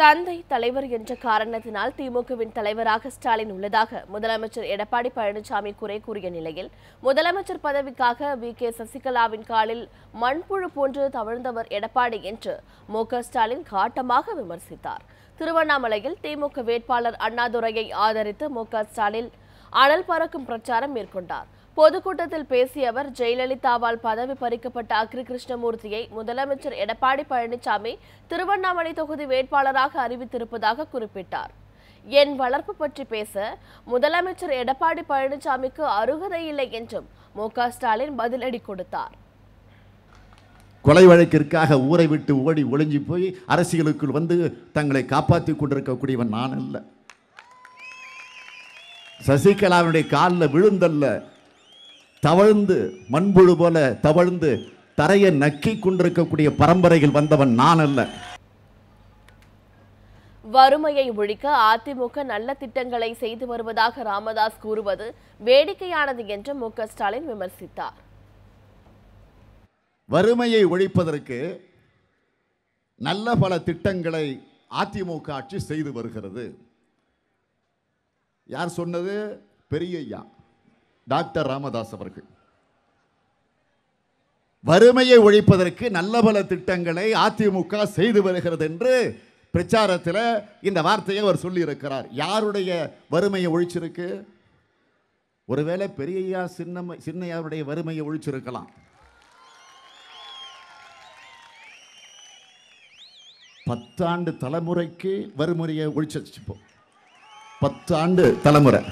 தந்தை தலைவர் என்ற காரணத்தினால் திமுகவின் தலைவராக ஸ்டாலின் உள்ளதாக முதலமைச்சர் எடப்பாடி பழனிசாமி குறை கூறிய நிலையில் முதலமைச்சர் பதவிக்காக வி.கே. சசிகலாவின் காலில் மண்புழு போன்று தவழ்ந்தவர் எடப்பாடி என்று மு.க. ஸ்டாலின் காட்டமாக விமர்சித்தார். திருவண்ணாமலையில் திமுக வேட்பாளர் அண்ணாதுரையை ஆதரித்து மு.க. ஸ்டாலின் அனல் பறக்கும் பிரச்சாரம் மேற்கொண்டார். பொதுக்கூட்டத்தில் பேசிய அவர், ஜெயலலிதாவால் பதவி பறிக்கப்பட்ட அக்ரி கிருஷ்ணமூர்த்தியை முதலமைச்சர் எடப்பாடி பழனிசாமி திருவண்ணாமலை தொகுதி வேட்பாளராக அறிவித்திருப்பதாக குறிப்பிட்டார். என் வளர்ப்பு பற்றி பேச முதலமைச்சர் எடப்பாடி பழனிசாமிக்கு அருகதை இல்லை என்றும் மு.க. ஸ்டாலின் பதிலடி கொடுத்தார். கொலை வழக்கிற்காக ஊரை விட்டு ஓடி ஒளிஞ்சு போய் அரசியலுக்குள் வந்து தங்களை காப்பாற்றிக் கொண்டிருக்கக்கூடியவன் நான் அல்ல. சசிகலாவுடைய காலில் விழுந்தல்ல, தவழ்ந்து மண்புழு போல தவழ்ந்து தரையை நக்கி கொண்டிருக்கக்கூடிய பரம்பரையில் வந்தவன் நான் அல்ல. வறுமையை ஒழிக்க அதிமுக நல்ல திட்டங்களை செய்து வருவதாக ராமதாஸ் கூறுவது வேடிக்கையானது என்று மு.க. ஸ்டாலின் விமர்சித்தார். வறுமையை ஒழிப்பதற்கு நல்ல பல திட்டங்களை அதிமுக ஆட்சி செய்து வருகிறது. யார் சொன்னது? பெரியய்யா டாக்டர் ராமதாஸ் அவர்கள். வறுமையை ஒழிப்பதற்கு நல்ல பல திட்டங்களை அதிமுக செய்து வருகிறது என்று பிரச்சாரத்தில் இந்த வார்த்தையை அவர் சொல்லி இருக்கிறார். யாருடைய வறுமையை ஒழிச்சிருக்கு? ஒருவேளை பெரியய்யா சின்னையாருடைய வறுமையை ஒழிச்சிருக்கலாம். 10 ஆண்டு தலைமுறைக்கு வறுமுறையை ஒழிச்சிருப்போம். 10 ஆண்டு தலைமுறை.